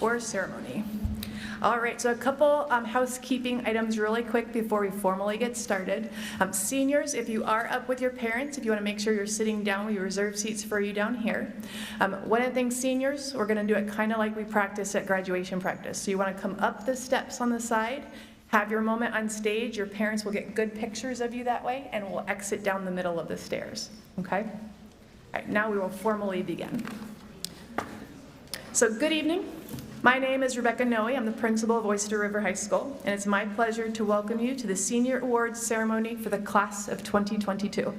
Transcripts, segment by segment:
Or ceremony. All right, so a couple housekeeping items really quick before we formally get started. Seniors, if you are up with your parents, if you want to make sure you're sitting down, we reserve seats for you down here. One of the things, seniors, we're going to do it kind of like we practice at graduation practice. So you want to come up the steps on the side, have your moment on stage. Your parents will get good pictures of you that way, and we'll exit down the middle of the stairs, okay? All right, now we will formally begin. So good evening. My name is Rebecca Noe. I'm the principal of Oyster River High School, and it's my pleasure to welcome you to the Senior Awards Ceremony for the class of 2022.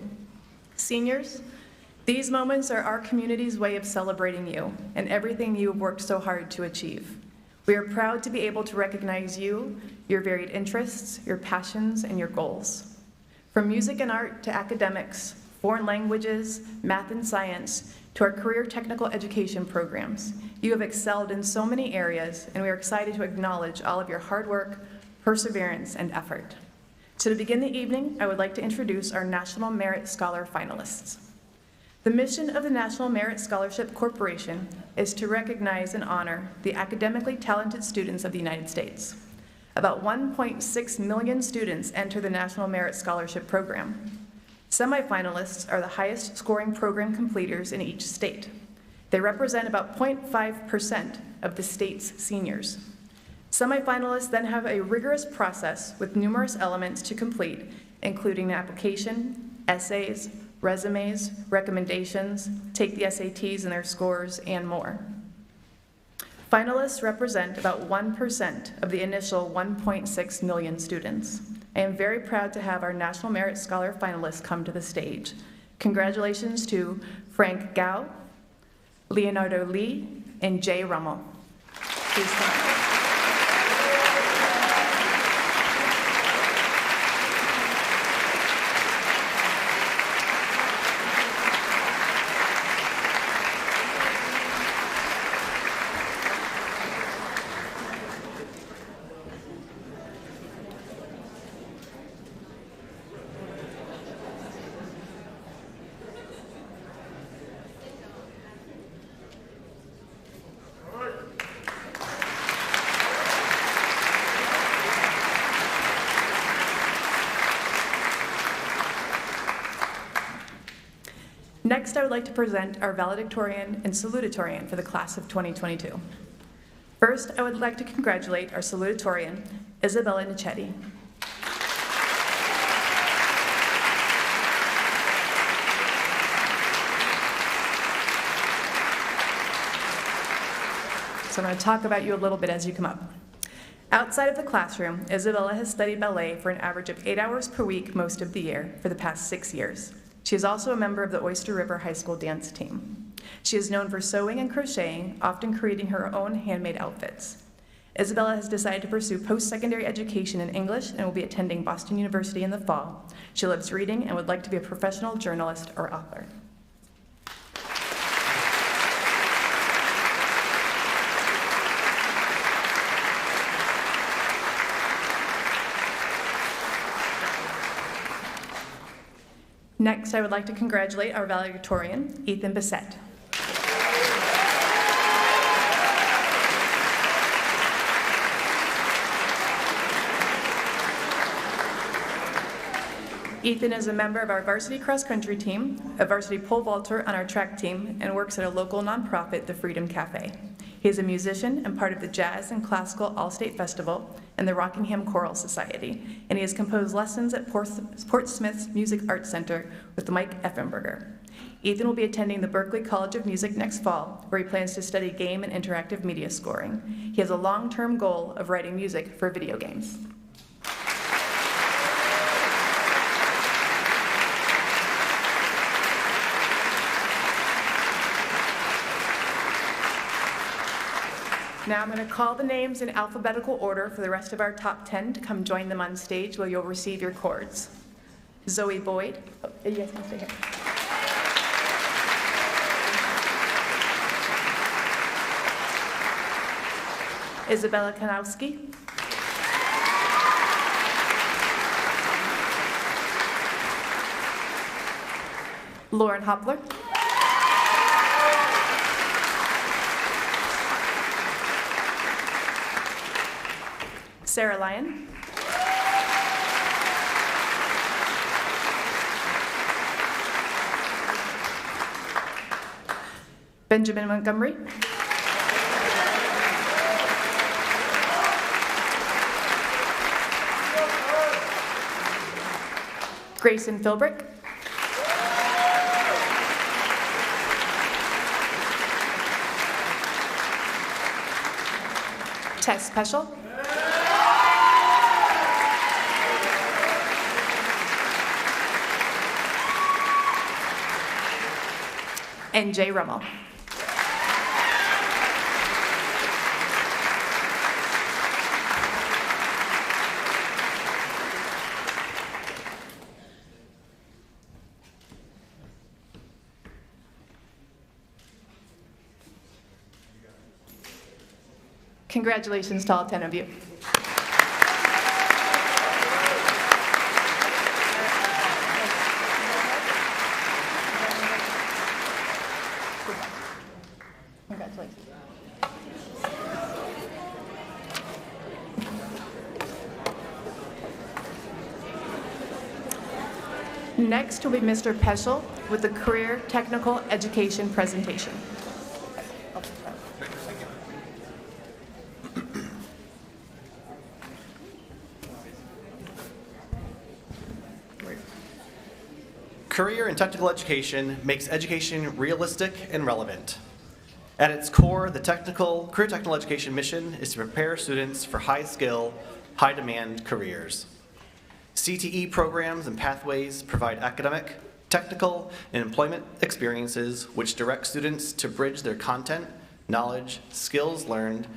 Seniors, these moments are our community's way of celebrating you and everything you have worked so hard to achieve. We are proud to be able to recognize you, your varied interests, your passions, and your goals. From music and art to academics, foreign languages, math and science, to our career technical education programs, you have excelled in so many areas, and we are excited to acknowledge all of your hard work, perseverance, and effort. So to begin the evening, I would like to introduce our National Merit Scholar finalists. The mission of the National Merit Scholarship Corporation is to recognize and honor the academically talented students of the United States. About 1.6 million students enter the National Merit Scholarship Program. Semifinalists are the highest scoring program completers in each state. They represent about 0.5% of the state's seniors. Semifinalists then have a rigorous process with numerous elements to complete, including an application, essays, resumes, recommendations, take the SATs and their scores, and more. Finalists represent about 1% of the initial 1.6 million students. I am very proud to have our National Merit Scholar finalists come to the stage. Congratulations to Frank Gao, Leonardo Lee, and Jay Rummel. Please come. Next, I would like to present our valedictorian and salutatorian for the class of 2022. First, I would like to congratulate our salutatorian, Isabella Nichetti. So I'm going to talk about you a little bit as you come up. Outside of the classroom, Isabella has studied ballet for an average of 8 hours per week most of the year for the past 6 years. She is also a member of the Oyster River High School dance team. She is known for sewing and crocheting, often creating her own handmade outfits. Isabella has decided to pursue post-secondary education in English and will be attending Boston University in the fall. She loves reading and would like to be a professional journalist or author. Next, I would like to congratulate our valedictorian, Ethan Bissett. Ethan is a member of our varsity cross-country team, a varsity pole vaulter on our track team, and works at a local nonprofit, the Freedom Cafe. He is a musician and part of the Jazz and Classical All-State Festival and the Rockingham Choral Society, and he has composed lessons at Portsmouth's Music Arts Center with Mike Effenberger. Ethan will be attending the Berklee College of Music next fall, where he plans to study game and interactive media scoring. He has a long-term goal of writing music for video games. Now I'm going to call the names in alphabetical order for the rest of our top 10 to come join them on stage where you'll receive your cords. Zoe Boyd. Oh, you guys can stay here. Isabella Kanowski. Lauren Hopler. Sarah Lyon. Benjamin Montgomery. Grayson Philbrick. Tess Peschel. And Jay Rummel. Congratulations to all 10 of you. Congratulations. Next will be Mr. Peschel with the Career Technical Education presentation. Career and technical education makes education realistic and relevant. At its core, the career technical education mission is to prepare students for high-skill, high-demand careers. CTE programs and pathways provide academic, technical, and employment experiences which direct students to bridge their content, knowledge, skills learned,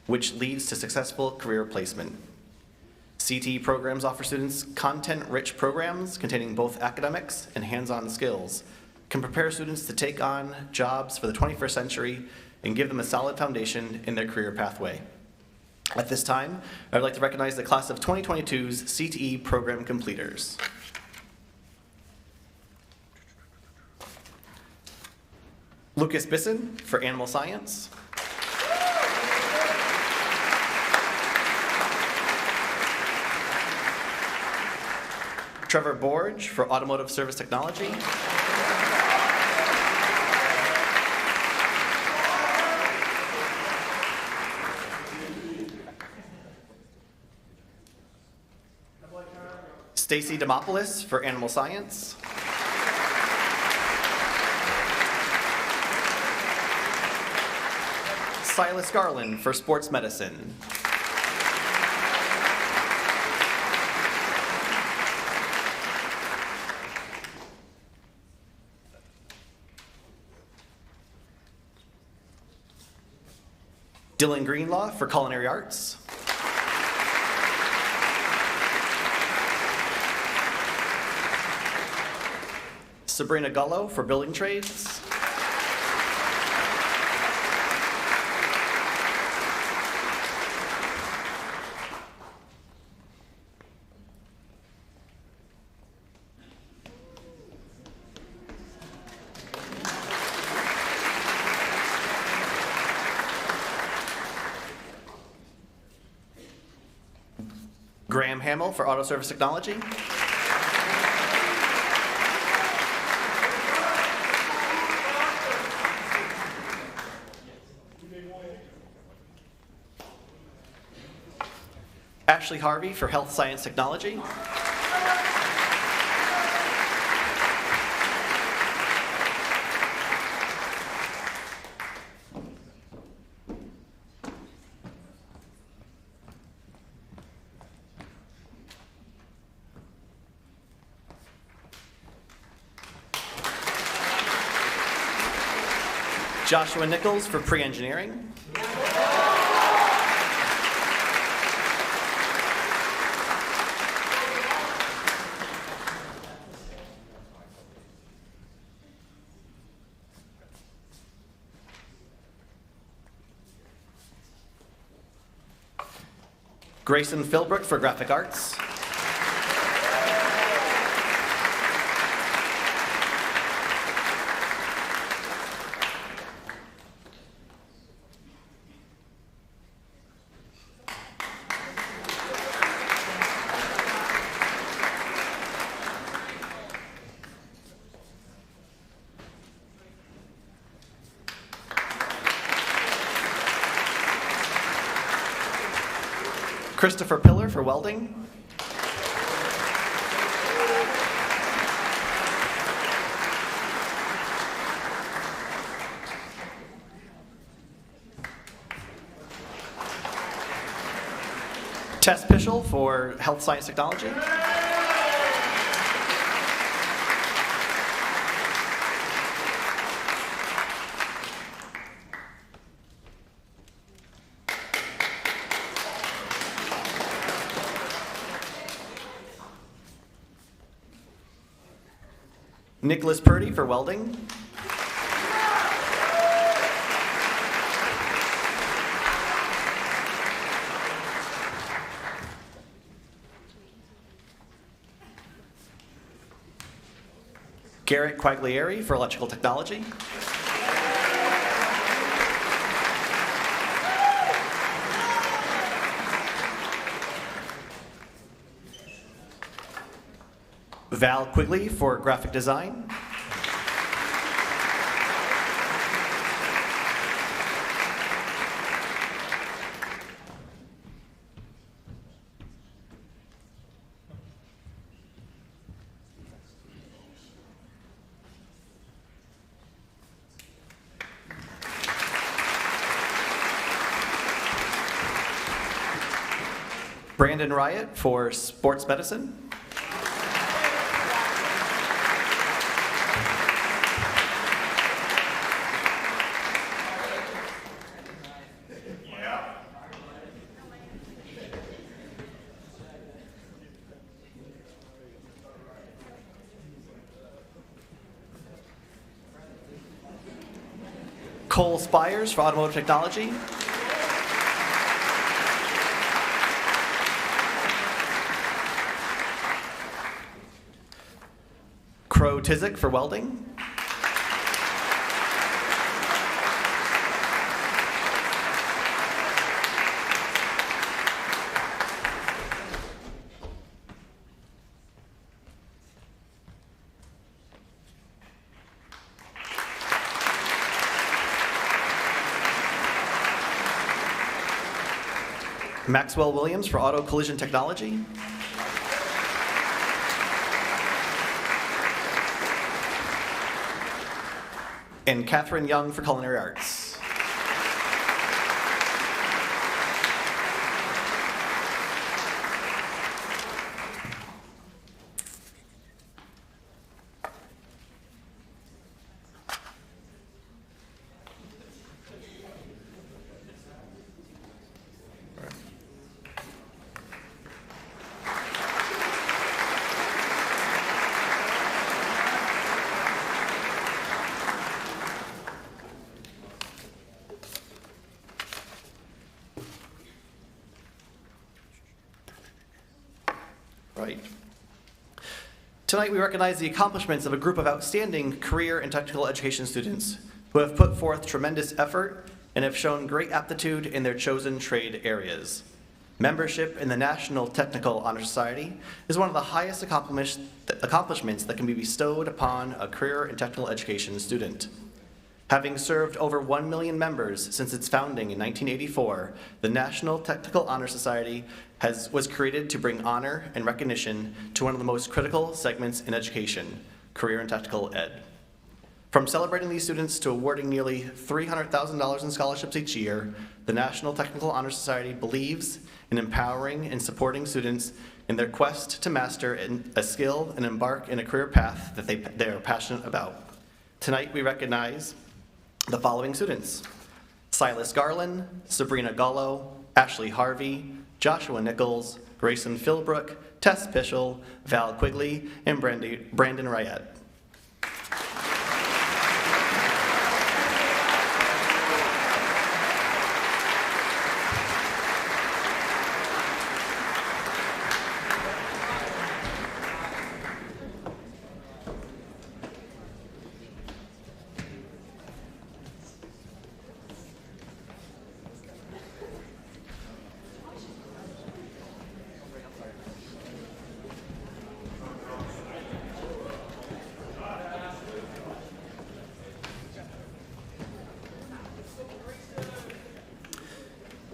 which leads to successful career placement. CTE programs offer students content-rich programs containing both academics and hands-on skills, can prepare students to take on jobs for the 21st century and give them a solid foundation in their career pathway. At this time, I would like to recognize the class of 2022's CTE program completers. Lucas Bisson for Animal Science. Trevor Borge for Automotive Service Technology. Stacy Demopoulos for Animal Science. Silas Garland for Sports Medicine. Dylan Greenlaw for Culinary Arts. Sabrina Gullo for Building Trades. Graham Hamill for Auto Service Technology. Ashley Harvey for Health Science Technology. Joshua Nichols for Pre-Engineering. Grayson Philbrick for Graphic Arts. Christopher Pillar for welding. Tess Pischel for health science technology. Nicholas Purdy for welding. Garrett Quaglieri for electrical technology. Val Quigley for graphic design. Brandon Riot for sports medicine. Cole Spires for automotive technology. Crow Tizik for welding. Maxwell Williams for auto collision technology. And Catherine Young for culinary arts. Right. Tonight we recognize the accomplishments of a group of outstanding career and technical education students who have put forth tremendous effort and have shown great aptitude in their chosen trade areas. Membership in the National Technical Honor Society is one of the highest accomplishments that can be bestowed upon a career and technical education student. Having served over 1 million members since its founding in 1984, the National Technical Honor Society was created to bring honor and recognition to one of the most critical segments in education, career and technical ed. From celebrating these students to awarding nearly $300,000 in scholarships each year, the National Technical Honor Society believes in empowering and supporting students in their quest to master a skill and embark in a career path that they are passionate about. Tonight we recognize the following students: Silas Garland, Sabrina Gallo, Ashley Harvey, Joshua Nichols, Grayson Philbrook, Tess Pischel, Val Quigley, and Brandon Riot.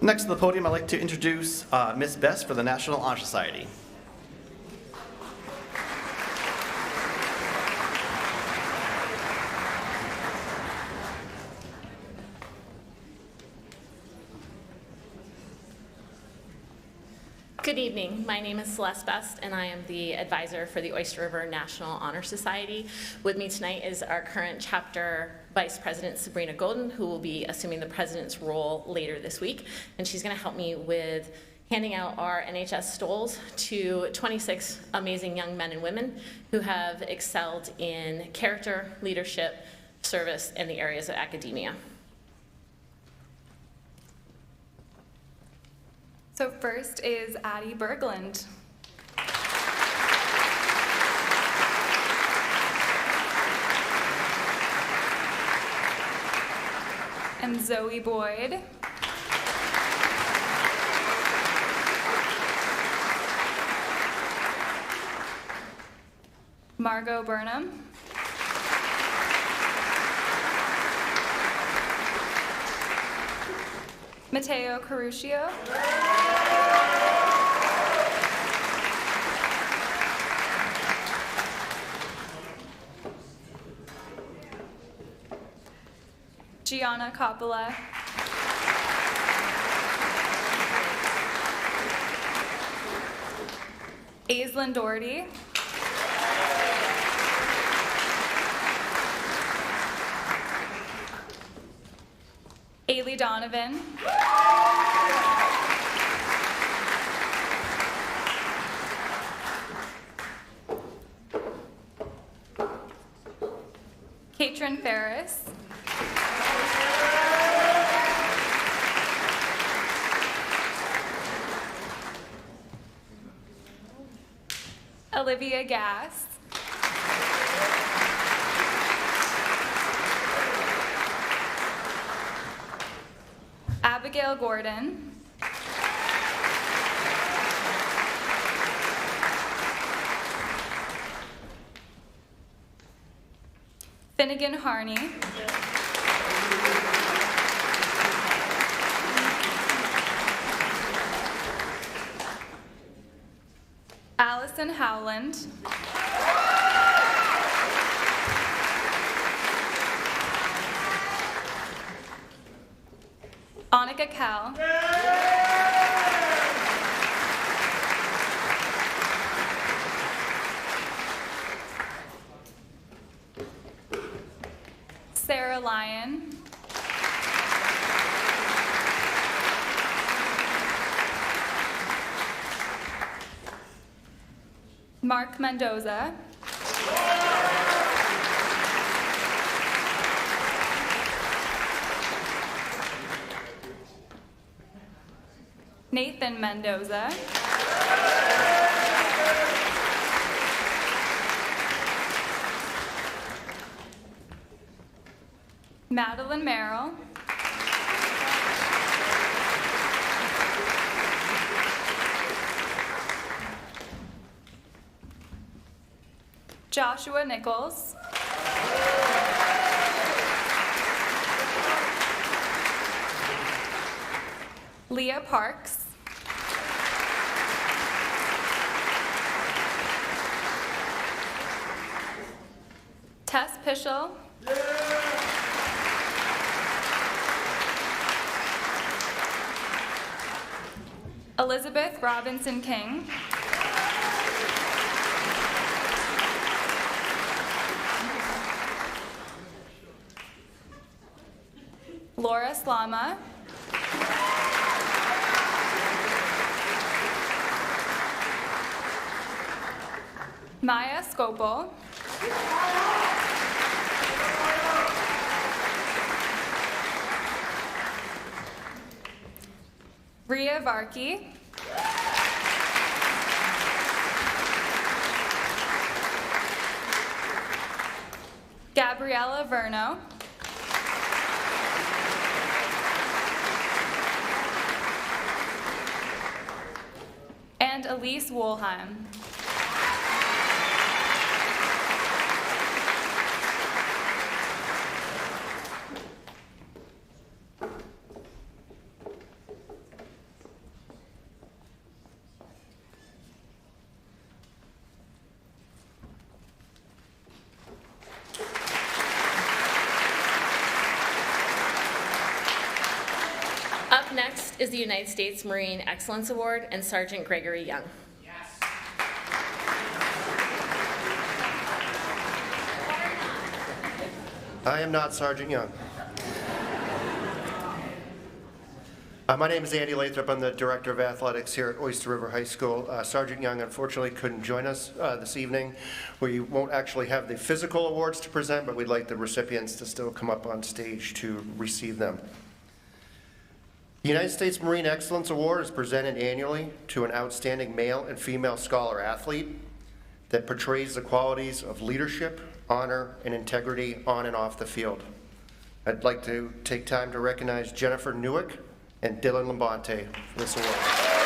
Next to the podium, I'd like to introduce Miss Best for the National Honor Society. Good evening. My name is Celeste Best, and I am the advisor for the Oyster River National Honor Society. With me tonight is our current chapter vice president, Sabrina Golden, who will be assuming the president's role later this week. And she's going to help me with handing out our NHS stoles to 26 amazing young men and women who have excelled in character, leadership, service, and the areas of academia. So first is Addie Berglund. And Zoe Boyd. Margot Burnham. Matteo Caruccio. Gianna Coppola. Aislinn Doherty. Ailey Donovan. Katrin Ferris. Olivia Gass. Abigail Gordon. Finnegan Harney. Allison Howland. Annika Cal. Sarah Lyon. Mark Mendoza. Nathan Mendoza. Madeline Merrill. Joshua Nichols. Leah Parks. Tess Pischel. Elizabeth Robinson King. Laura Slama. Maya Scopel. Ria Varkey. Gabriella Verno. And Elise Woolheim. next is the United States Marine Excellence Award and Sergeant Gregory Young. I am not Sergeant Young. My name is Andy Lathrop. I'm the Director of Athletics here at Oyster River High School. Sergeant Young unfortunately couldn't join us this evening. We won't actually have the physical awards to present, but we'd like the recipients to still come up on stage to receive them. The United States Marine Excellence Award is presented annually to an outstanding male and female scholar athlete that portrays the qualities of leadership, honor, and integrity on and off the field. I'd like to take time to recognize Jennifer Newick and Dylan Labonte for this award.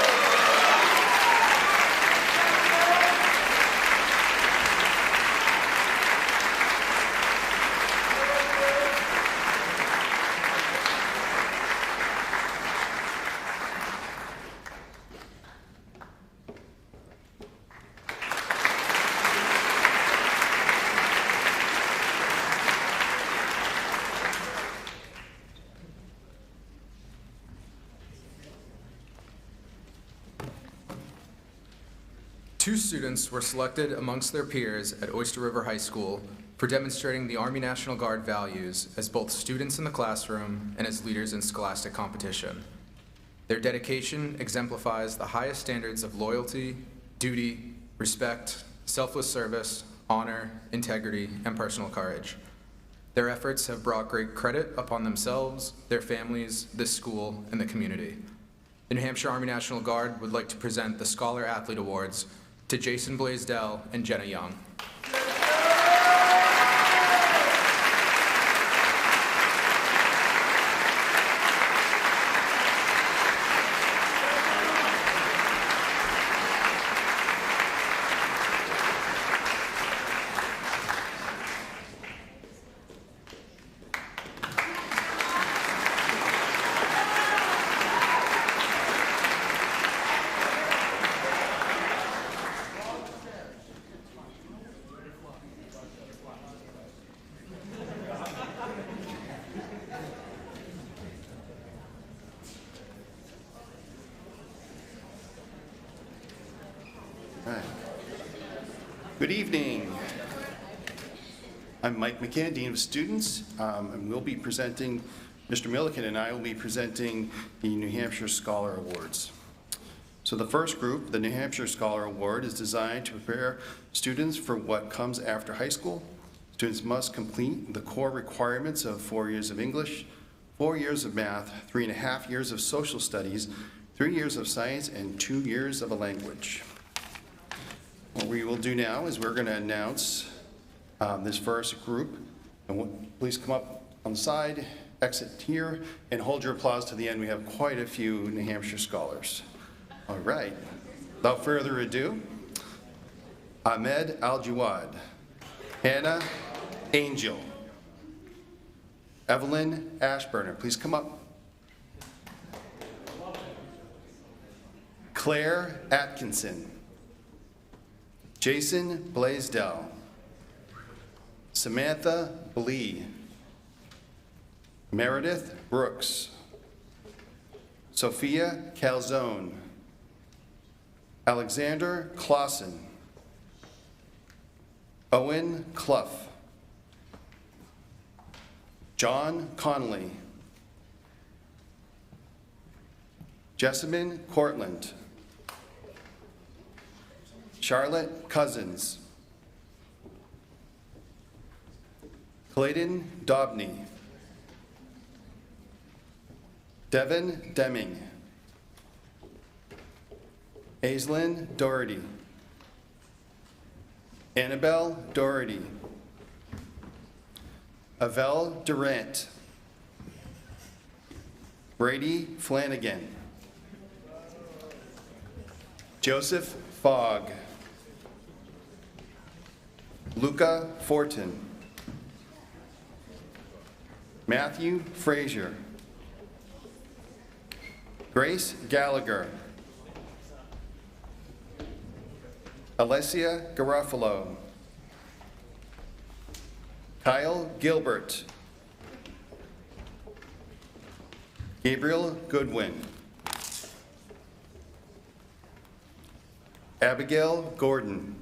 Two students were selected amongst their peers at Oyster River High School for demonstrating the Army National Guard values as both students in the classroom and as leaders in scholastic competition. Their dedication exemplifies the highest standards of loyalty, duty, respect, selfless service, honor, integrity, and personal courage. Their efforts have brought great credit upon themselves, their families, this school, and the community. The New Hampshire Army National Guard would like to present the Scholar Athlete Awards to Jason Blaisdell and Jenna Young. Good evening. I'm Mike McCann, Dean of Students, and we'll be presenting, Mr. Milliken and I will be presenting the New Hampshire Scholar Awards. So the first group, the New Hampshire Scholar Award, is designed to prepare students for what comes after high school. Students must complete the core requirements of 4 years of English, 4 years of math, 3.5 years of social studies, 3 years of science, and 2 years of a language. What we will do now is we're going to announce this first group. And please come up on the side, exit here, and hold your applause to the end. We have quite a few New Hampshire scholars. All right. Without further ado, Ahmed Al-Jawad, Hannah Angel, Evelyn Ashburner. Please come up. Claire Atkinson. Jason Blaisdell, Samantha Blee, Meredith Brooks, Sophia Calzone, Alexander Clausen, Owen Clough, John Connolly, Jessamine Cortland, Charlotte Cousins, Clayton Dobney, Devin Deming, Aislinn Doherty, Annabelle Doherty, Avelle Durant, Brady Flanagan, Joseph Fogg, Luca Fortin, Matthew Frazier, Grace Gallagher, Alessia Garofalo, Kyle Gilbert, Gabriel Goodwin. Abigail Gordon.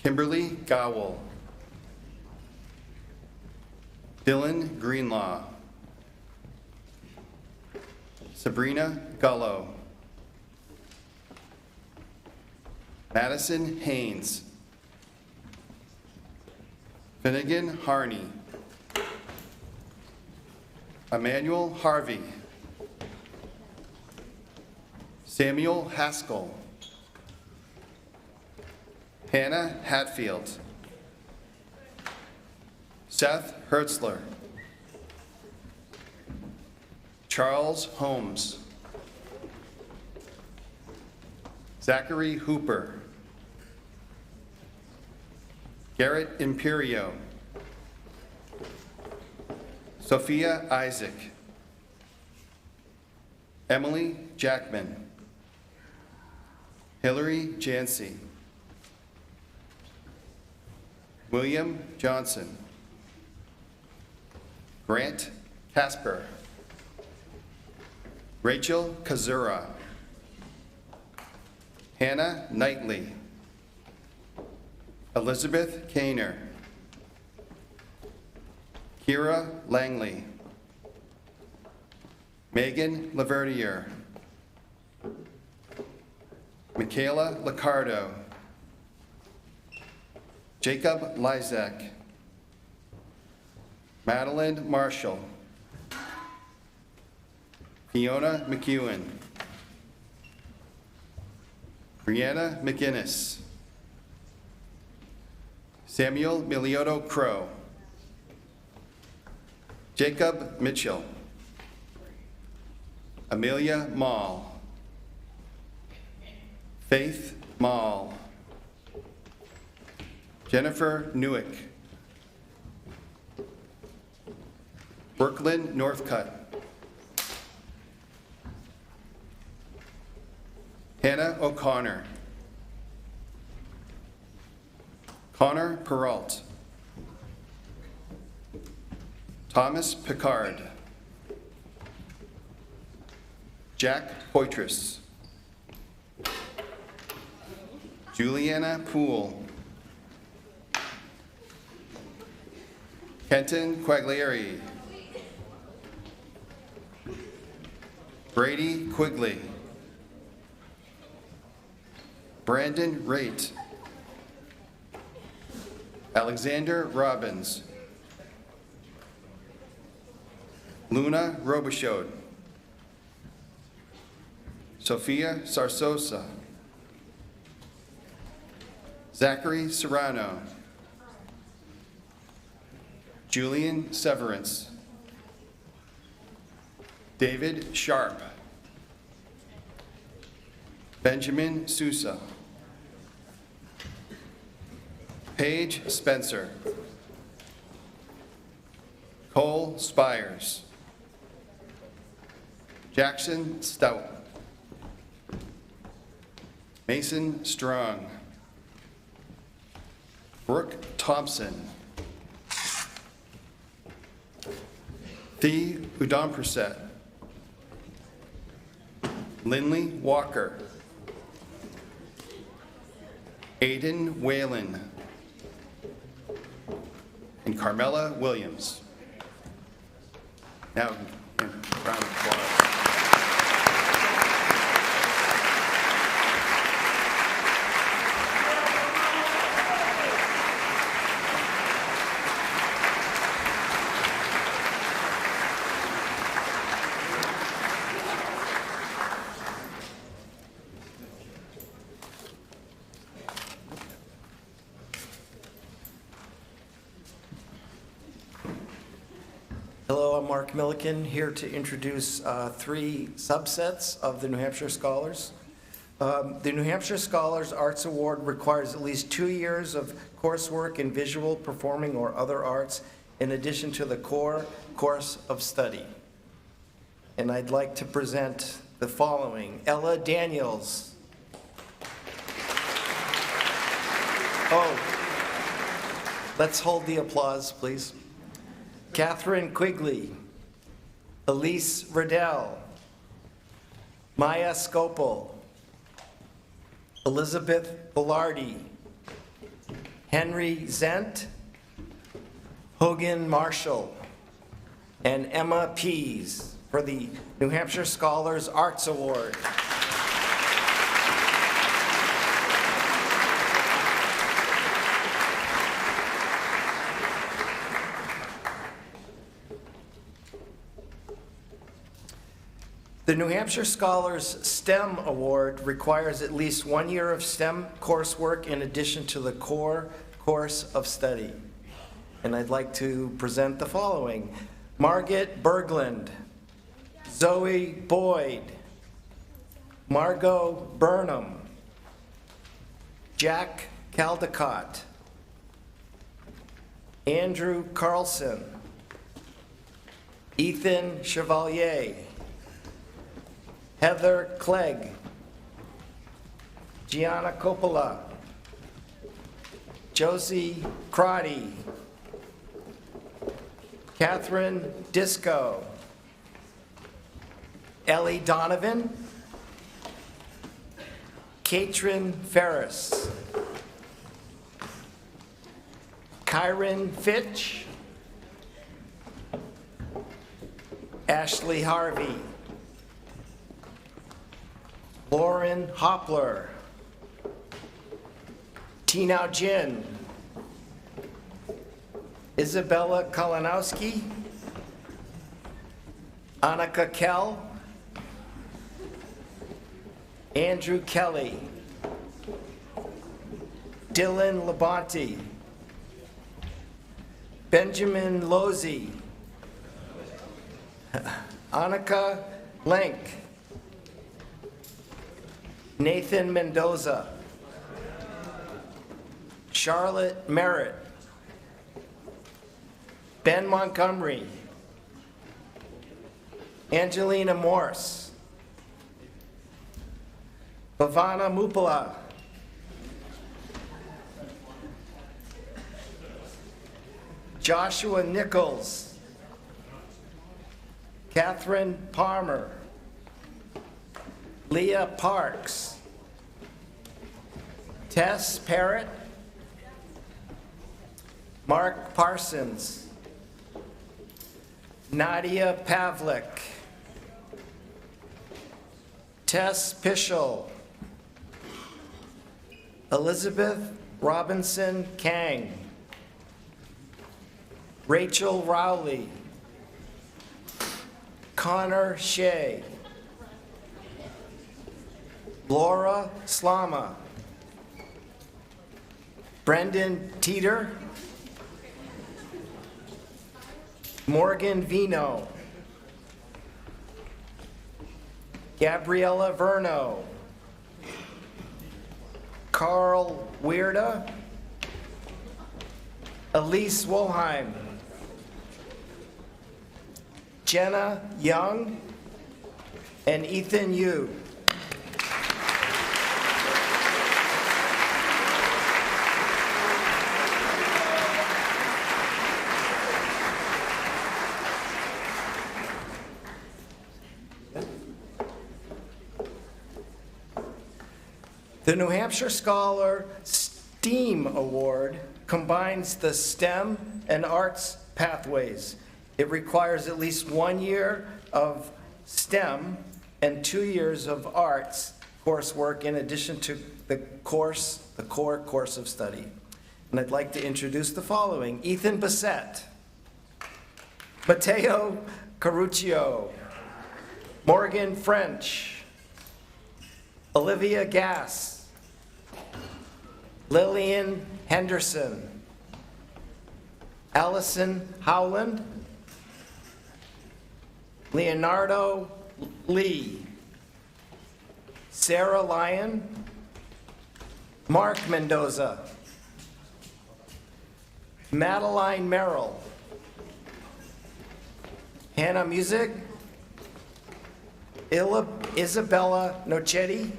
Kimberly Gowell. Dylan Greenlaw. Sabrina Gullo. Madison Haynes. Finnegan Harney. Emmanuel Harvey. Samuel Haskell. Hannah Hatfield. Seth Hertzler. Charles Holmes. Zachary Hooper. Garrett Imperio. Sophia Isaac. Emily Jackman. Hillary Jancy. William Johnson. Grant Casper. Rachel Kazura. Hannah Knightley. Elizabeth Kaner. Kira Langley. Megan Laverdier. Michaela Licardo. Jacob Lyzak. Madeline Marshall. Fiona McEwen. Brianna McGinnis. Samuel Milioto Crow. Jacob Mitchell. Amelia Mall. Faith Mall. Jennifer Newick. Brooklyn Northcutt. Hannah O'Connor. Connor Peralt. Thomas Picard. Jack Poitras. Juliana Poole. Kenton Quaglieri. Brady Quigley. Brandon Raitt. Alexander Robbins. Luna Robichaud. Sophia Sarsosa. Zachary Serrano. Julian Severance. David Sharp. Benjamin Sousa. Paige Spencer. Cole Spires. Jackson Stout. Mason Strong. Brooke Thompson. Thea Udampraset. Lindley Walker. Aiden Whalen. And Carmela Williams. Now, a round of applause. Hello, I'm Mark Milliken, here to introduce three subsets of the New Hampshire Scholars. The New Hampshire Scholars Arts Award requires at least 2 years of coursework in visual, performing, or other arts, in addition to the core course of study. And I'd like to present the following. Ella Daniels. Oh, let's hold the applause, please. Catherine Quigley. Elise Riddell, Maya Scopel, Elizabeth Bellardi, Henry Zent, Hogan Marshall, and Emma Pease for the New Hampshire Scholars Arts Award. The New Hampshire Scholars STEM Award requires at least 1 year of STEM coursework in addition to the core course of study. And I'd like to present the following: Margaret Berglund, Zoe Boyd, Margot Burnham, Jack Caldecott, Andrew Carlson, Ethan Chevalier, Heather Clegg, Gianna Coppola, Josie Crotty, Catherine Disco, Ellie Donovan, Katrin Ferris, Kyron Fitch, Ashley Harvey, Lauren Hopler, Tina Jin, Isabella Kalinowski, Annika Kell, Andrew Kelly, Dylan Labonte, Benjamin Lozzi, Annika Lenk, Nathan Mendoza, Charlotte Merritt, Ben Montgomery, Angelina Morse, Bhavana Mupala, Joshua Nichols, Catherine Palmer, Leah Parks, Tess Parrott, Mark Parsons, Nadia Pavlik, Tess Pischel, Elizabeth Robinson Kang, Rachel Rowley, Connor Shea, Laura Slama, Brendan Teeter, Morgan Vino, Gabriella Verno, Carl Weirda, Elise Wollheim, Jenna Young, and Ethan Yu. The New Hampshire Scholar STEAM Award combines the STEM and arts pathways. It requires at least 1 year of STEM and 2 years of arts coursework in addition to the core course of study. And I'd like to introduce the following: Ethan Bissett, Matteo Caruccio, Morgan French, Olivia Gass, Lillian Henderson, Allison Howland, Leonardo Lee, Sarah Lyon, Mark Mendoza, Madeline Merrill, Hannah Music, Isabella Nochetti,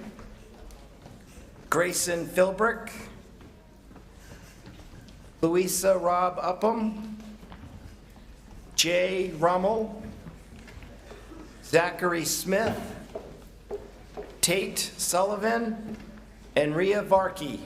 Grayson Philbrick, Louisa Robb Upham, Jay Rummel, Zachary Smith, Tate Sullivan, and Rhea Varkey.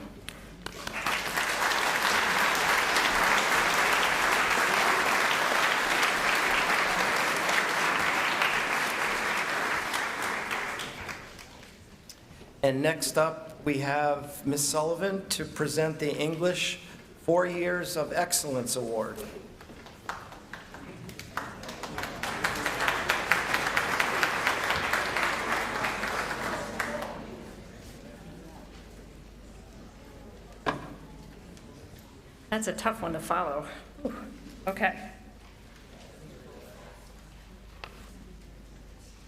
And next up, we have Ms. Sullivan to present the English 4 Years of Excellence Award. That's a tough one to follow. Whew. Okay.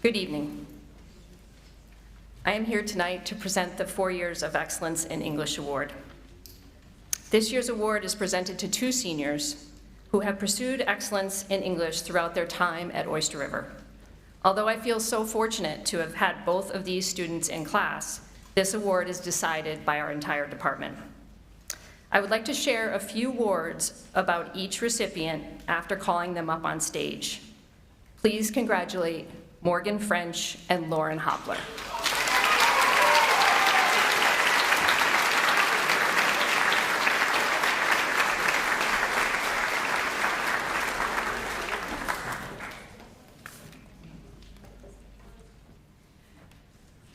Good evening. I am here tonight to present the 4 Years of Excellence in English Award. This year's award is presented to 2 seniors who have pursued excellence in English throughout their time at Oyster River. Although I feel so fortunate to have had both of these students in class, this award is decided by our entire department. I would like to share a few words about each recipient after calling them up on stage. Please congratulate Morgan French and Lauren Hopler.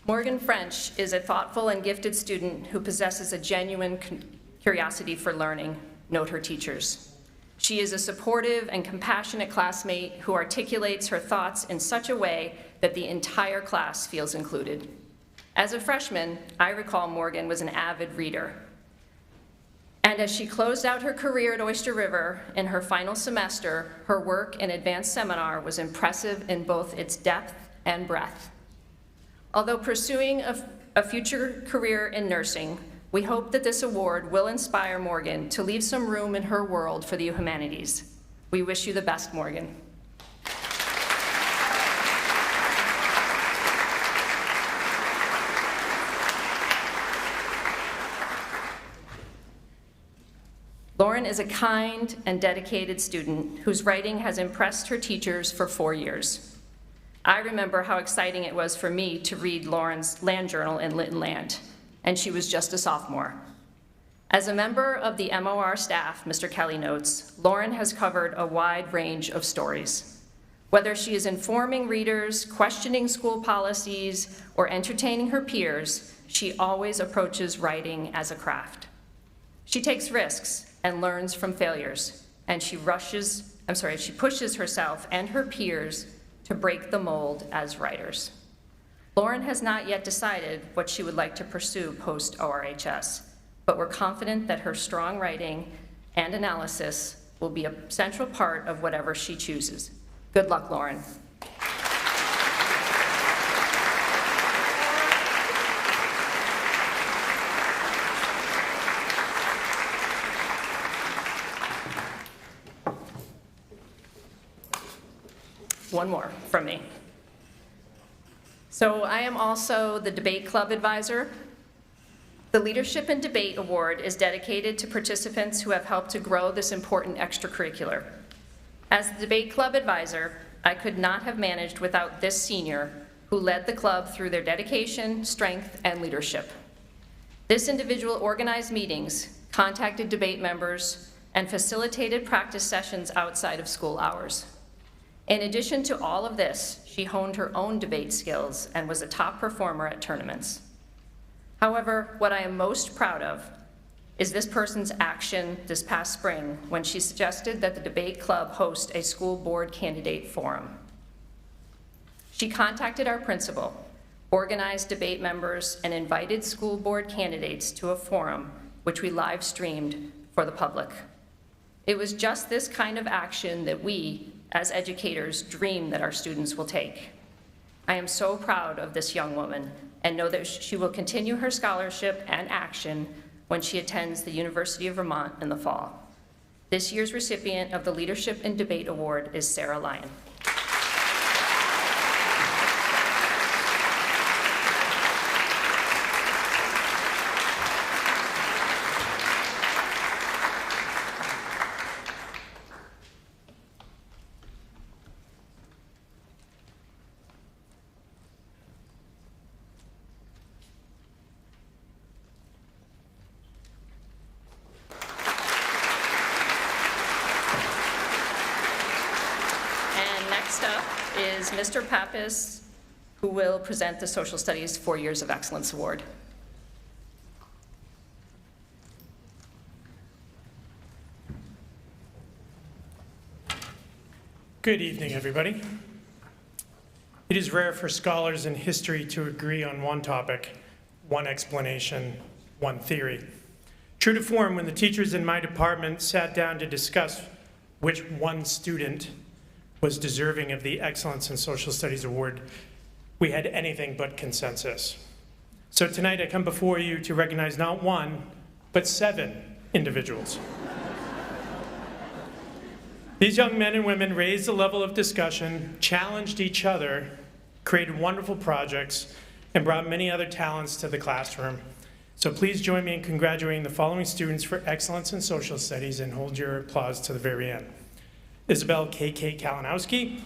Morgan French is a thoughtful and gifted student who possesses a genuine curiosity for learning, note her teachers. She is a supportive and compassionate classmate who articulates her thoughts in such a way that the entire class feels included. As a freshman, I recall Morgan was an avid reader. And as she closed out her career at Oyster River in her final semester, her work in advanced seminar was impressive in both its depth and breadth. Although pursuing a future career in nursing, we hope that this award will inspire Morgan to leave some room in her world for the humanities. We wish you the best, Morgan. Lauren is a kind and dedicated student whose writing has impressed her teachers for 4 years. I remember how exciting it was for me to read Lauren's land journal in Lytton Land, and she was just a sophomore. As a member of the MOR staff, Mr. Kelly notes, Lauren has covered a wide range of stories. Whether she is informing readers, questioning school policies, or entertaining her peers, she always approaches writing as a craft. She takes risks and learns from failures, and she pushes herself and her peers to break the mold as writers. Lauren has not yet decided what she would like to pursue post-ORHS, but we're confident that her strong writing and analysis will be a central part of whatever she chooses. Good luck, Lauren. One more from me. So I am also the debate club advisor. The Leadership in Debate Award is dedicated to participants who have helped to grow this important extracurricular. As the debate club advisor, I could not have managed without this senior who led the club through their dedication, strength, and leadership. This individual organized meetings, contacted debate members, and facilitated practice sessions outside of school hours. In addition to all of this, she honed her own debate skills and was a top performer at tournaments. However, what I am most proud of is this person's action this past spring when she suggested that the debate club host a school board candidate forum. She contacted our principal, organized debate members, and invited school board candidates to a forum, which we live streamed for the public. It was just this kind of action that we, as educators, dream that our students will take. I am so proud of this young woman and know that she will continue her scholarship and action when she attends the University of Vermont in the fall. This year's recipient of the Leadership in Debate Award is Sarah Lyon. is Mr. Pappas, who will present the Social Studies 4 Years of Excellence Award. Good evening, everybody. It is rare for scholars in history to agree on one topic, one explanation, one theory. True to form, when the teachers in my department sat down to discuss which one student was deserving of the Excellence in Social Studies Award, we had anything but consensus. So tonight I come before you to recognize not one, but 7 individuals. These young men and women raised the level of discussion, challenged each other, created wonderful projects, and brought many other talents to the classroom. So please join me in congratulating the following students for excellence in social studies, and hold your applause to the very end. Isabel K.K. Kalinowski,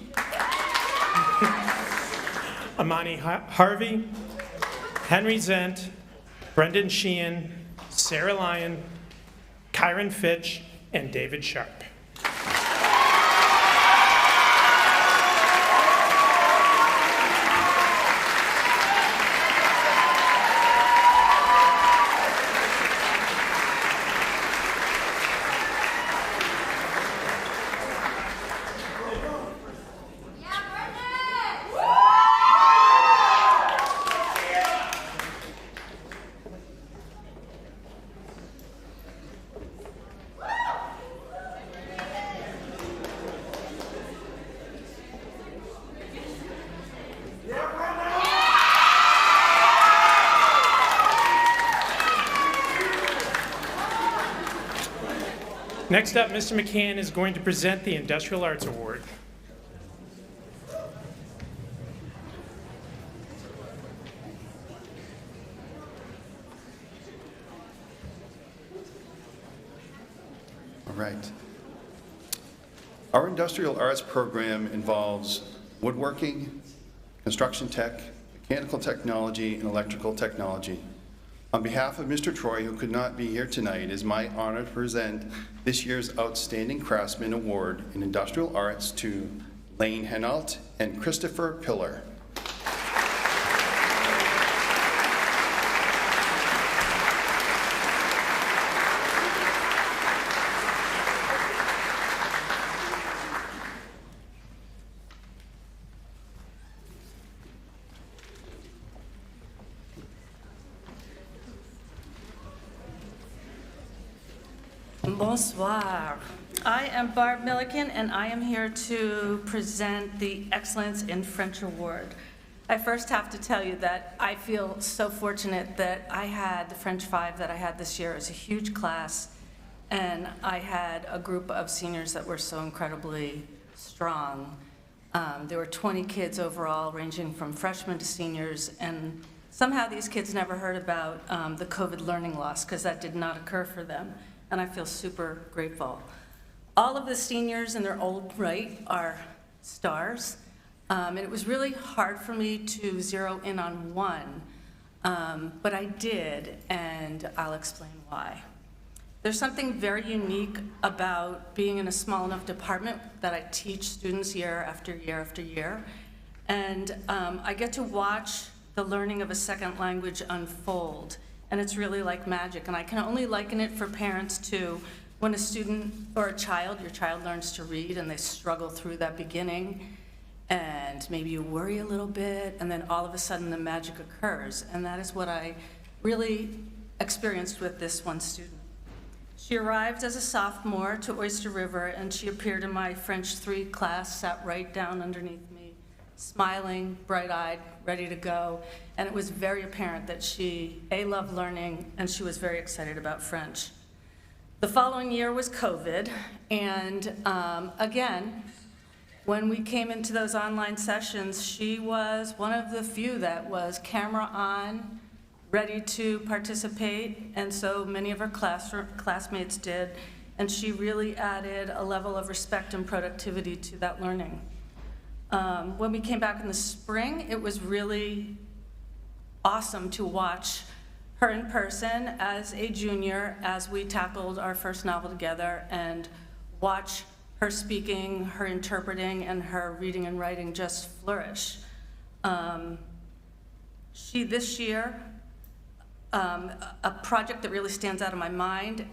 Amani Harvey, Henry Zent, Brendan Sheehan, Sarah Lyon, Kyron Fitch, and David Sharp. Next up, Mr. McCann is going to present the Industrial Arts Award. All right. Our industrial arts program involves woodworking, construction tech, mechanical technology, and electrical technology. On behalf of Mr. Troy, who could not be here tonight, it is my honor to present this year's Outstanding Craftsman Award in Industrial Arts to Lane Henault and Christopher Pillar. Bonsoir. I am Barb Milliken, and I am here to present the Excellence in French Award. I first have to tell you that I feel so fortunate that I had the French 5 that I had this year. It was a huge class, and I had a group of seniors that were so incredibly strong. There were 20 kids overall, ranging from freshmen to seniors, and somehow these kids never heard about the COVID learning loss, because that did not occur for them. And I feel super grateful. All of the seniors in their old right are stars. And it was really hard for me to zero in on one, but I did, and I'll explain why. There's something very unique about being in a small enough department that I teach students year after year after year. And I get to watch the learning of a second language unfold. And it's really like magic. And I can only liken it for parents to when a student or a child, your child learns to read and they struggle through that beginning, and maybe you worry a little bit, and then all of a sudden the magic occurs. And that is what I really experienced with this one student. She arrived as a sophomore to Oyster River, and she appeared in my French 3 class, sat right down underneath me, smiling, bright-eyed, ready to go. And it was very apparent that she, A, loved learning, and she was very excited about French. The following year was COVID, and again, when we came into those online sessions, she was one of the few that was camera on, ready to participate, and so many of her classmates did, and she really added a level of respect and productivity to that learning. When we came back in the spring, it was really awesome to watch her in person as a junior as we tackled our first novel together, and watch her speaking, her interpreting, and her reading and writing just flourish. She, this year, a project that really stands out in my mind,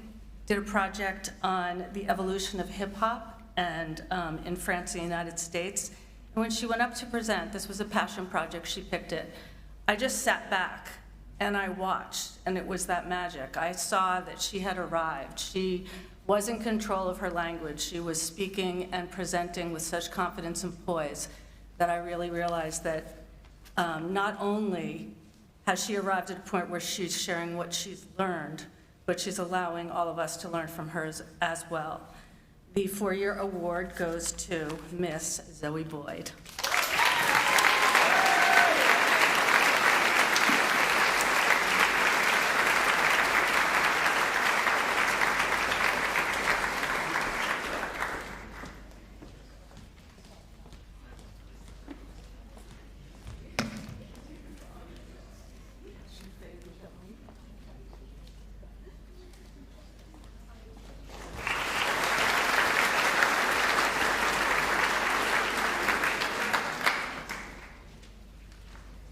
did a project on the evolution of hip hop and in France and the United States. And when she went up to present, this was a passion project, she picked it. I just sat back and I watched, and it was that magic. I saw that she had arrived. She was in control of her language. She was speaking and presenting with such confidence and poise that I really realized that not only has she arrived at a point where she's sharing what she's learned, but she's allowing all of us to learn from her as well. The four-year award goes to Miss Zoe Boyd.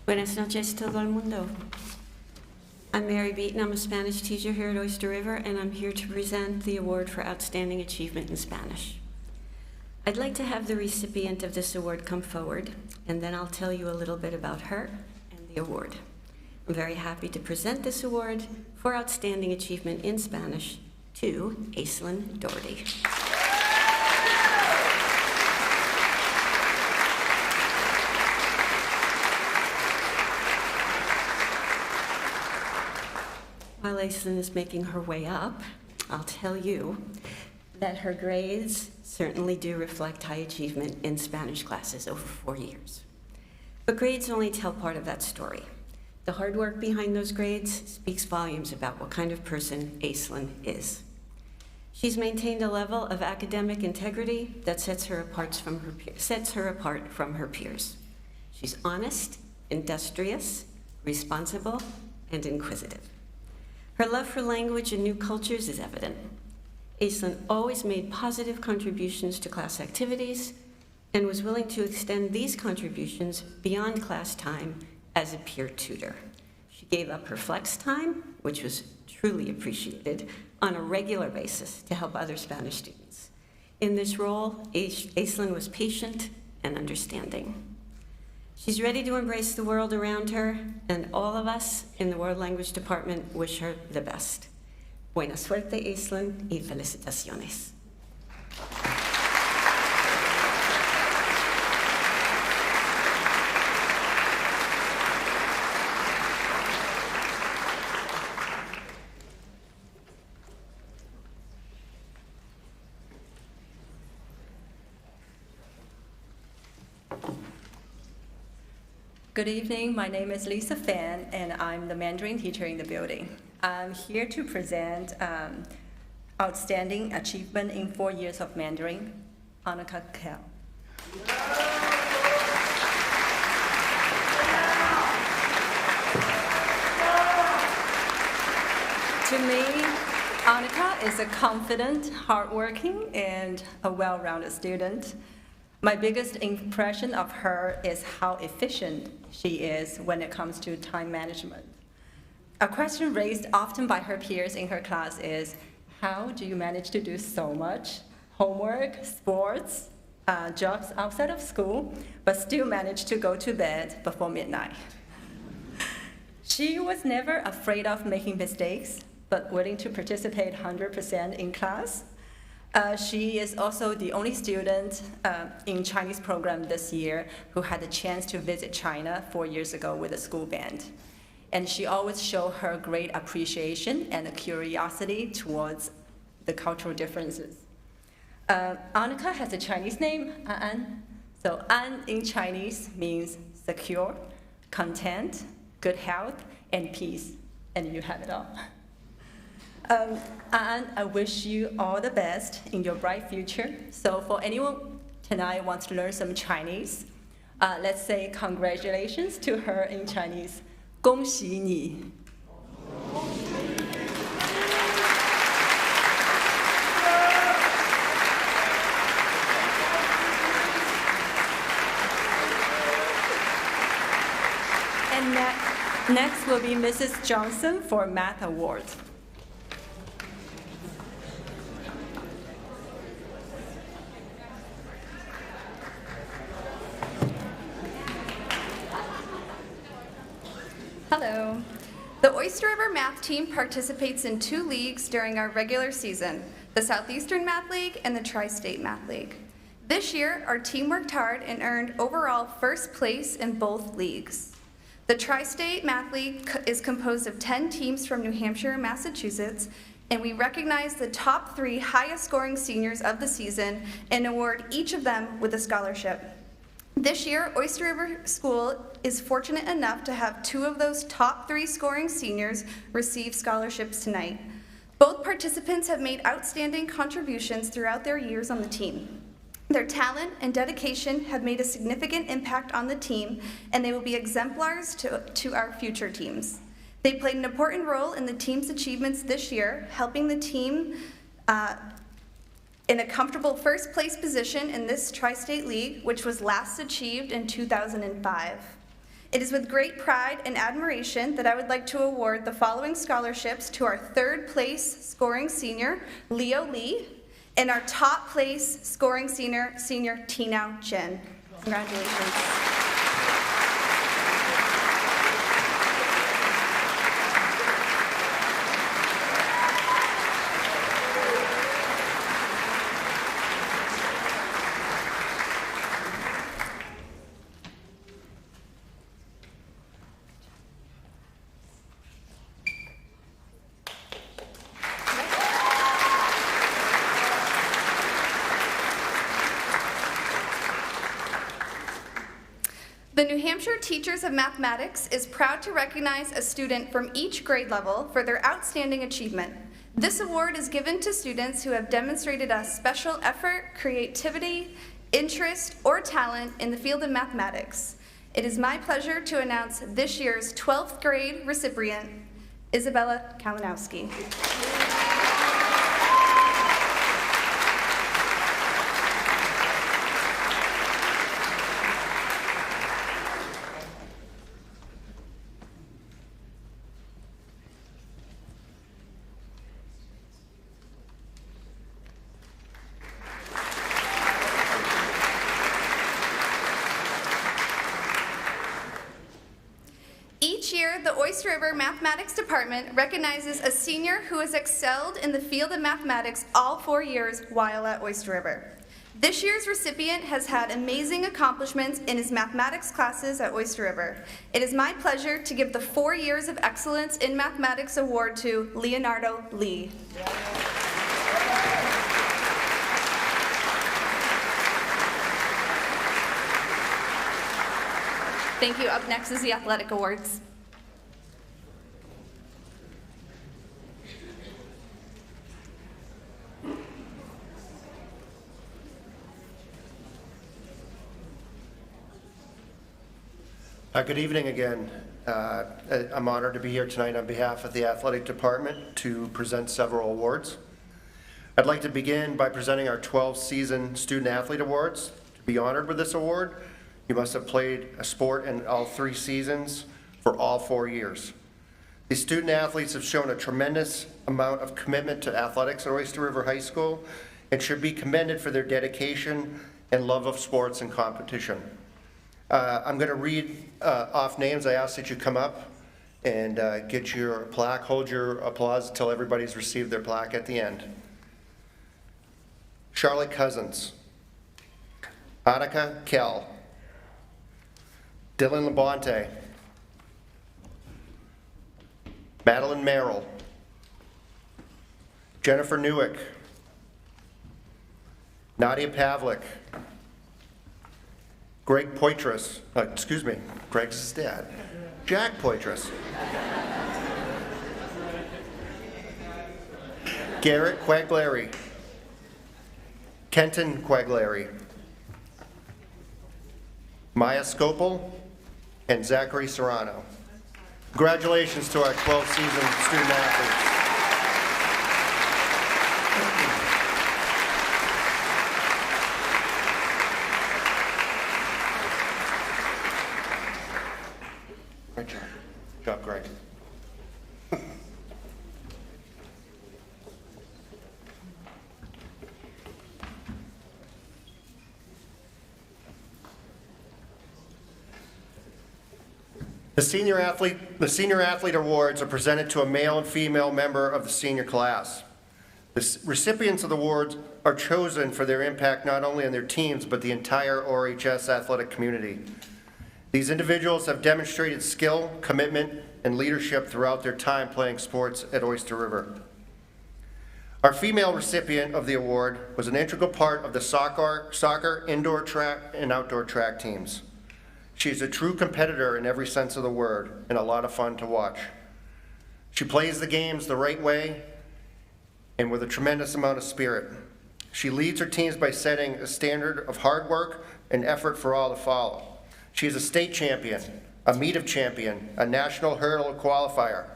Buenas noches, todo el mundo. I'm Mary Beaton. I'm a Spanish teacher here at Oyster River, and I'm here to present the award for Outstanding Achievement in Spanish. I'd like to have the recipient of this award come forward, and then I'll tell you a little bit about her and the award. I'm very happy to present this award for Outstanding Achievement in Spanish to Aislinn Doherty. While Aislinn is making her way up, I'll tell you that her grades certainly do reflect high achievement in Spanish classes over 4 years. But grades only tell part of that story. The hard work behind those grades speaks volumes about what kind of person Aislinn is. She's maintained a level of academic integrity that sets her apart from her peers. She's honest, industrious, responsible, and inquisitive. Her love for language and new cultures is evident. Aislinn always made positive contributions to class activities and was willing to extend these contributions beyond class time as a peer tutor. She gave up her flex time, which was truly appreciated, on a regular basis to help other Spanish students. In this role, Aislinn was patient and understanding. She's ready to embrace the world around her, and all of us in the World Language Department wish her the best. Buena suerte, Aislinn, y felicitaciones. Good evening, my name is Lisa Fan, and I'm the Mandarin teacher in the building. I'm here to present Outstanding Achievement in 4 Years of Mandarin, Annika Kell. To me, Annika is a confident, hardworking, and a well-rounded student. My biggest impression of her is how efficient she is when it comes to time management. A question raised often by her peers in her class is, how do you manage to do so much homework, sports, jobs outside of school, but still manage to go to bed before midnight? She was never afraid of making mistakes, but willing to participate 100% in class. She is also the only student in Chinese program this year who had the chance to visit China 4 years ago with a school band. And she always showed her great appreciation and curiosity towards the cultural differences. Annika has a Chinese name, An. So An in Chinese means secure, content, good health, and peace. And you have it all. And I wish you all the best in your bright future. So for anyone tonight wants to learn some Chinese, let's say congratulations to her in Chinese. 恭喜你. Next will be Mrs. Johnson for Math Award. Hello. The Oyster River Math Team participates in 2 leagues during our regular season, the Southeastern Math League and the Tri-State Math League. This year, our team worked hard and earned overall first place in both leagues. The Tri-State Math League is composed of 10 teams from New Hampshire and Massachusetts, and we recognize the top 3 highest scoring seniors of the season and award each of them with a scholarship. This year, Oyster River School is fortunate enough to have 2 of those top 3 scoring seniors receive scholarships tonight. Both participants have made outstanding contributions throughout their years on the team. Their talent and dedication have made a significant impact on the team, and they will be exemplars to our future teams. They played an important role in the team's achievements this year, helping the team in a comfortable first place position in this Tri-State League, which was last achieved in 2005. It is with great pride and admiration that I would like to award the following scholarships to our 3rd place scoring senior, Leo Lee, and our top place scoring senior, Tinao Chen. Congratulations. The New Hampshire Teachers of Mathematics is proud to recognize a student from each grade level for their outstanding achievement. This award is given to students who have demonstrated a special effort, creativity, interest, or talent in the field of mathematics. It is my pleasure to announce this year's 12th grade recipient, Isabella Kalinowski. Each year, the Oyster River Mathematics Department recognizes a senior who has excelled in the field of mathematics all 4 years while at Oyster River. This year's recipient has had amazing accomplishments in his mathematics classes at Oyster River. It is my pleasure to give the 4 Years of Excellence in Mathematics Award to Leonardo Lee. Thank you. Up next is the Athletic Awards. Good evening again. I'm honored to be here tonight on behalf of the Athletic Department to present several awards. I'd like to begin by presenting our 12-season Student Athlete Awards. To be honored with this award, you must have played a sport in all 3 seasons for all 4 years. These student athletes have shown a tremendous amount of commitment to athletics at Oyster River High School and should be commended for their dedication and love of sports and competition. I'm going to read off names. I ask that you come up and get your plaque, hold your applause until everybody's received their plaque at the end. Charlotte Cousins, Annika Kell, Dylan Labonte, Madeline Merrill, Jennifer Newick, Nadia Pavlik, Greg Poitras, Greg's his dad, Jack Poitras, Garrett Quaglary, Kenton Quaglary, Maya Scopel, and Zachary Serrano. Congratulations to our 12-season student athletes. Great job. Good job, The Senior Athlete Awards are presented to a male and female member of the senior class. The recipients of the awards are chosen for their impact not only on their teams, but the entire ORHS athletic community. These individuals have demonstrated skill, commitment, and leadership throughout their time playing sports at Oyster River. Our female recipient of the award was an integral part of the soccer, indoor track, and outdoor track teams. She's a true competitor in every sense of the word and a lot of fun to watch. She plays the games the right way and with a tremendous amount of spirit. She leads her teams by setting a standard of hard work and effort for all to follow. She is a state champion, a meet of champion, a national hurdle qualifier.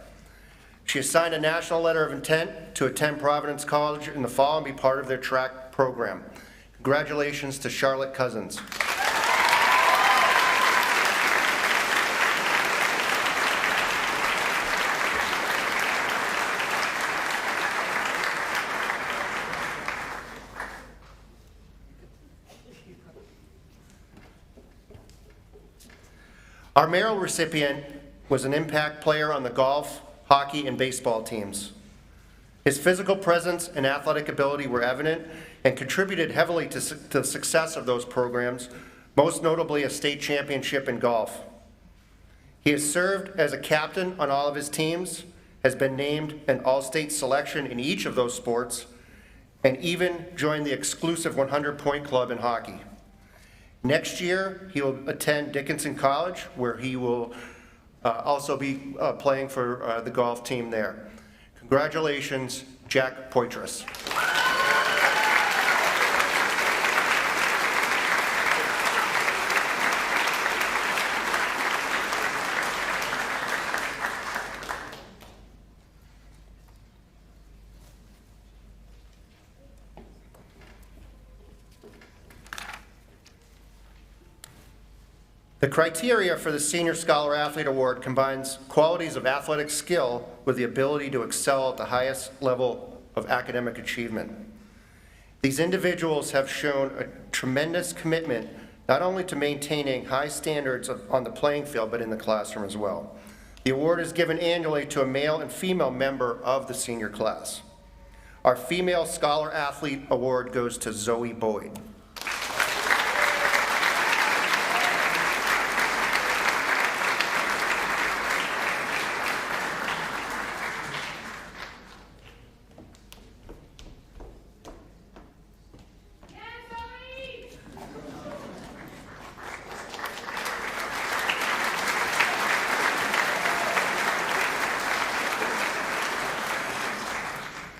She has signed a national letter of intent to attend Providence College in the fall and be part of their track program. Congratulations to Charlotte Cousins. Our Merrill recipient was an impact player on the golf, hockey, and baseball teams. His physical presence and athletic ability were evident and contributed heavily to the success of those programs, most notably a state championship in golf. He has served as a captain on all of his teams, has been named an all-state selection in each of those sports, and even joined the exclusive 100-point club in hockey. Next year, he will attend Dickinson College, where he will also be playing for the golf team there. Congratulations, Jack Poitras. The criteria for the Senior Scholar Athlete Award combines qualities of athletic skill with the ability to excel at the highest level of academic achievement. These individuals have shown a tremendous commitment not only to maintaining high standards on the playing field, but in the classroom as well. The award is given annually to a male and female member of the senior class. Our Female Scholar Athlete Award goes to Zoe Boyd.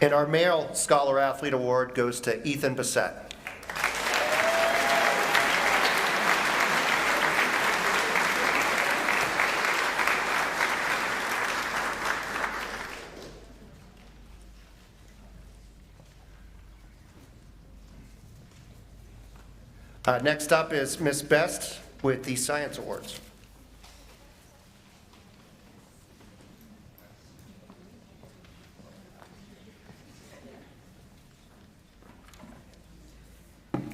And our Male Scholar Athlete Award goes to Ethan Bissett. Next up is Ms. Best with the Science Awards.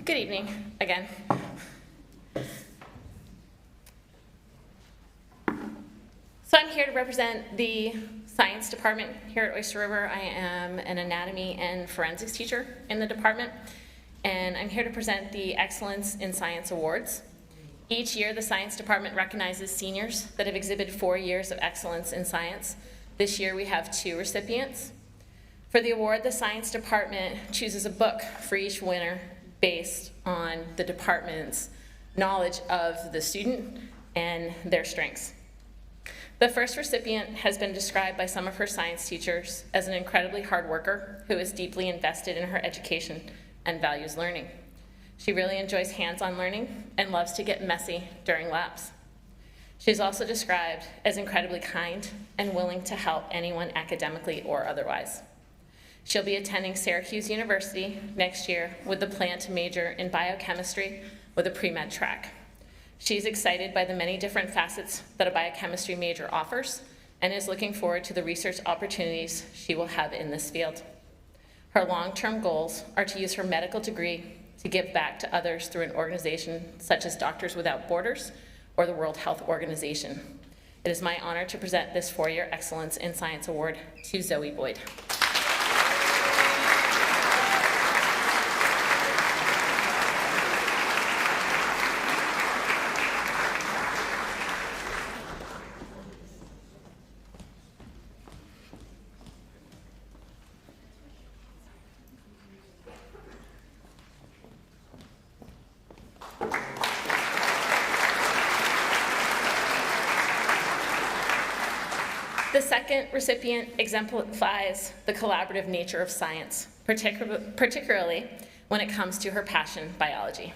Good evening, again. So I'm here to represent the science department here at Oyster River. I am an anatomy and forensics teacher in the department, and I'm here to present the Excellence in Science Awards. Each year, the science department recognizes seniors that have exhibited 4 years of excellence in science. This year, we have 2 recipients. For the award, the science department chooses a book for each winner based on the department's knowledge of the student and their strengths. The first recipient has been described by some of her science teachers as an incredibly hard worker who is deeply invested in her education and values learning. She really enjoys hands-on learning and loves to get messy during labs. She's also described as incredibly kind and willing to help anyone academically or otherwise. She'll be attending Syracuse University next year with the plan to major in biochemistry with a pre-med track. She's excited by the many different facets that a biochemistry major offers and is looking forward to the research opportunities she will have in this field. Her long-term goals are to use her medical degree to give back to others through an organization such as Doctors Without Borders or the World Health Organization. It is my honor to present this four-year Excellence in Science Award to Zoe Boyd. The second recipient exemplifies the collaborative nature of science, particularly when it comes to her passion, biology.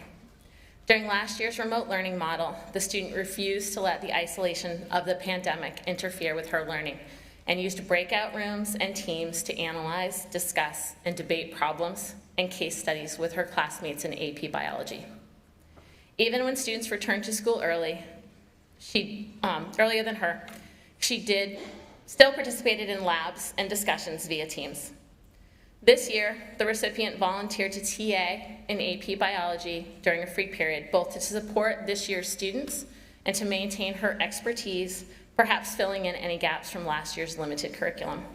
During last year's remote learning model, the student refused to let the isolation of the pandemic interfere with her learning and used breakout rooms and teams to analyze, discuss, and debate problems and case studies with her classmates in AP biology. Even when students returned to school earlier than her, she still participated in labs and discussions via Teams. This year, the recipient volunteered to TA in AP biology during a free period, both to support this year's students and to maintain her expertise, perhaps filling in any gaps from last year's limited curriculum.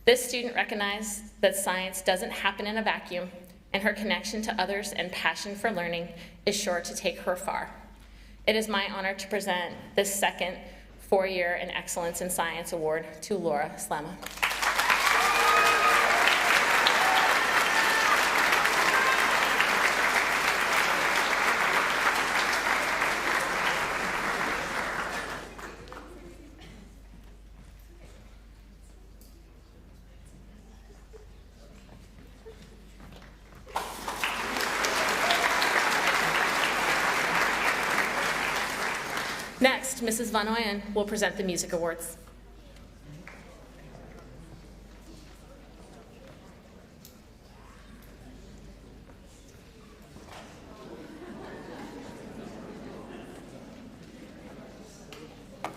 This student recognized that science doesn't happen in a vacuum, and her connection to others and passion for learning is sure to take her far. It is my honor to present this second four-year in Excellence in Science Award to Laura Slama. Next, Mrs. Van Oyen will present the Music Awards.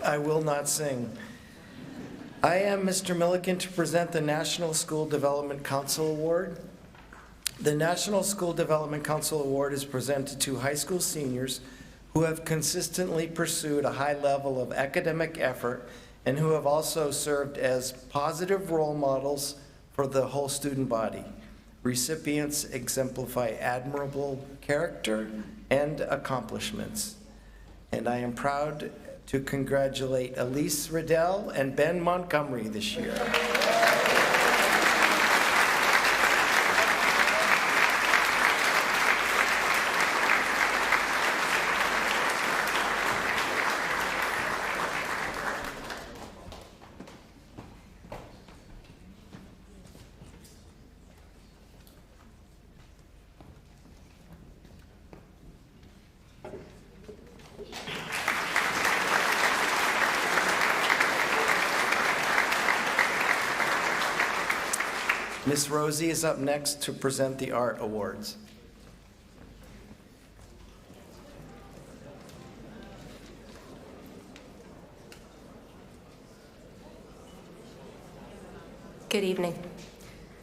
I will not sing. I am Mr. Milliken to present the National School Development Council Award. The National School Development Council Award is presented to high school seniors who have consistently pursued a high level of academic effort and who have also served as positive role models for the whole student body. Recipients exemplify admirable character and accomplishments. And I am proud to congratulate Elise Riddell and Ben Montgomery this year. Miss Rosie is up next to present the Art Awards. Good evening.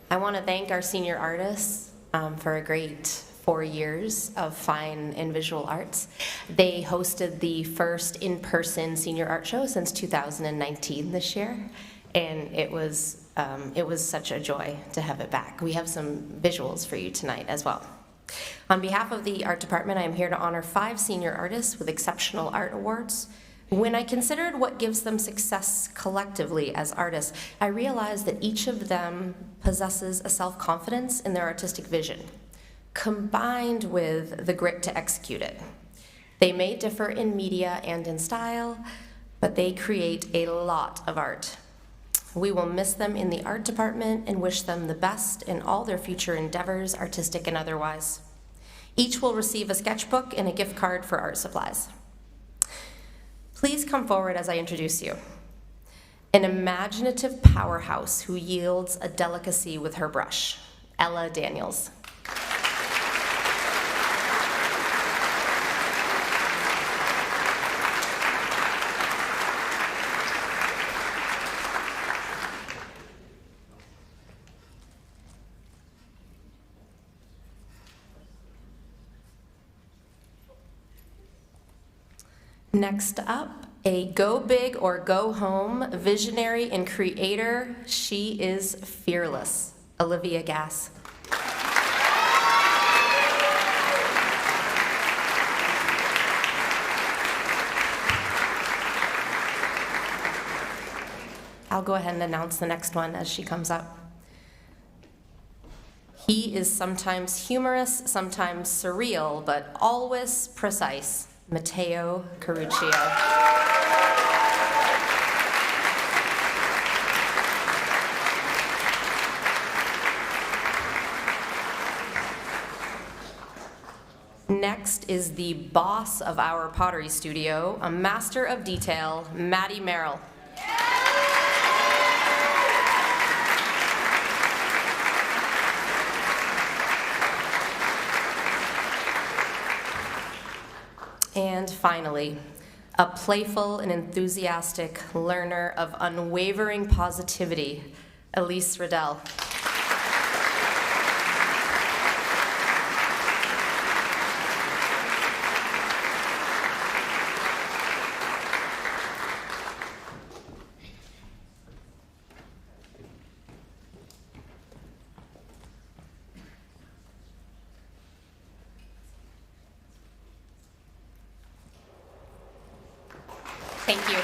I want to thank our senior artists for a great 4 years of fine and visual arts. They hosted the first in-person senior art show since 2019 this year, and it was such a joy to have it back. We have some visuals for you tonight as well. On behalf of the art department, I am here to honor 5 senior artists with exceptional art awards. When I considered what gives them success collectively as artists, I realized that each of them possesses a self-confidence in their artistic vision, combined with the grit to execute it. They may differ in media and in style, but they create a lot of art. We will miss them in the art department and wish them the best in all their future endeavors, artistic and otherwise. Each will receive a sketchbook and a gift card for art supplies. Please come forward as I introduce you. An imaginative powerhouse who yields a delicacy with her brush, Ella Daniels. Next up, A go big or go home visionary and creator, she is fearless. Olivia Gass. I'll go ahead and announce the next one as she comes up. He is sometimes humorous, sometimes surreal, but always precise. Matteo Caruccio. Next is the boss of our pottery studio, a master of detail, Maddie Merrill. And finally, a playful and enthusiastic learner of unwavering positivity, Elise Riddell. Thank you.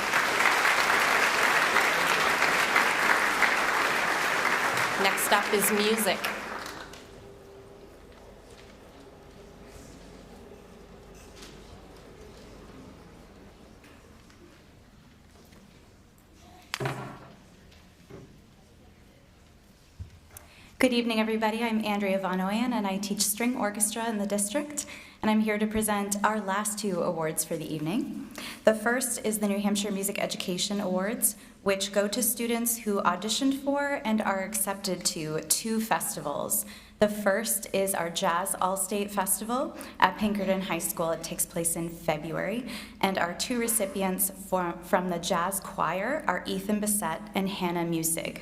Next up is music. Good evening, everybody. I'm Andrea Vanoyan, and I teach string orchestra in the district, and I'm here to present our last two awards for the evening. The first is the New Hampshire Music Education Awards, which go to students who auditioned for and are accepted to 2 festivals. The first is our Jazz All-State Festival at Pinkerton High School. It takes place in February, and our 2 recipients from the Jazz Choir are Ethan Bissett and Hannah Musig.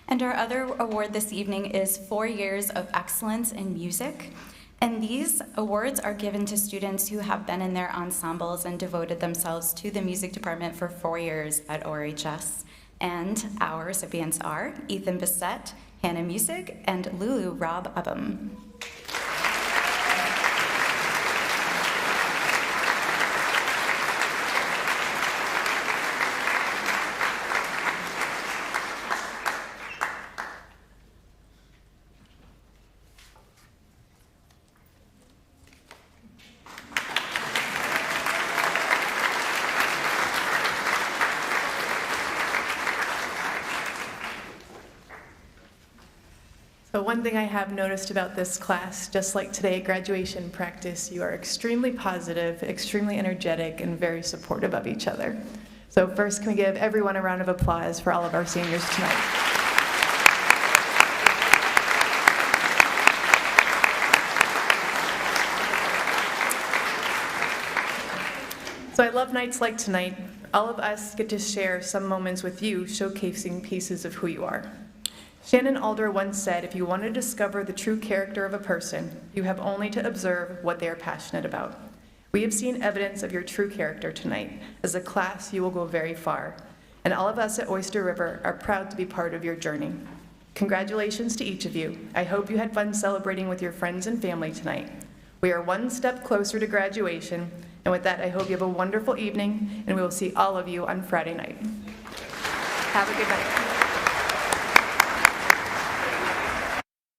And our other award this evening is 4 Years of Excellence in Music. And these awards are given to students who have been in their ensembles and devoted themselves to the music department for 4 years at ORHS. And our recipients are Ethan Bissett, Hannah Musig, and Lulu Rob Ubham. So one thing I have noticed about this class, just like today at graduation practice, you are extremely positive, extremely energetic, and very supportive of each other. So first, can we give everyone a round of applause for all of our seniors tonight? So I love nights like tonight. All of us get to share some moments with you, showcasing pieces of who you are. Shannon Alder once said, if you want to discover the true character of a person, you have only to observe what they are passionate about. We have seen evidence of your true character tonight. As a class, you will go very far. And all of us at Oyster River are proud to be part of your journey. Congratulations to each of you. I hope you had fun celebrating with your friends and family tonight. We are one step closer to graduation, and with that, I hope you have a wonderful evening, and we will see all of you on Friday night. Have a good night.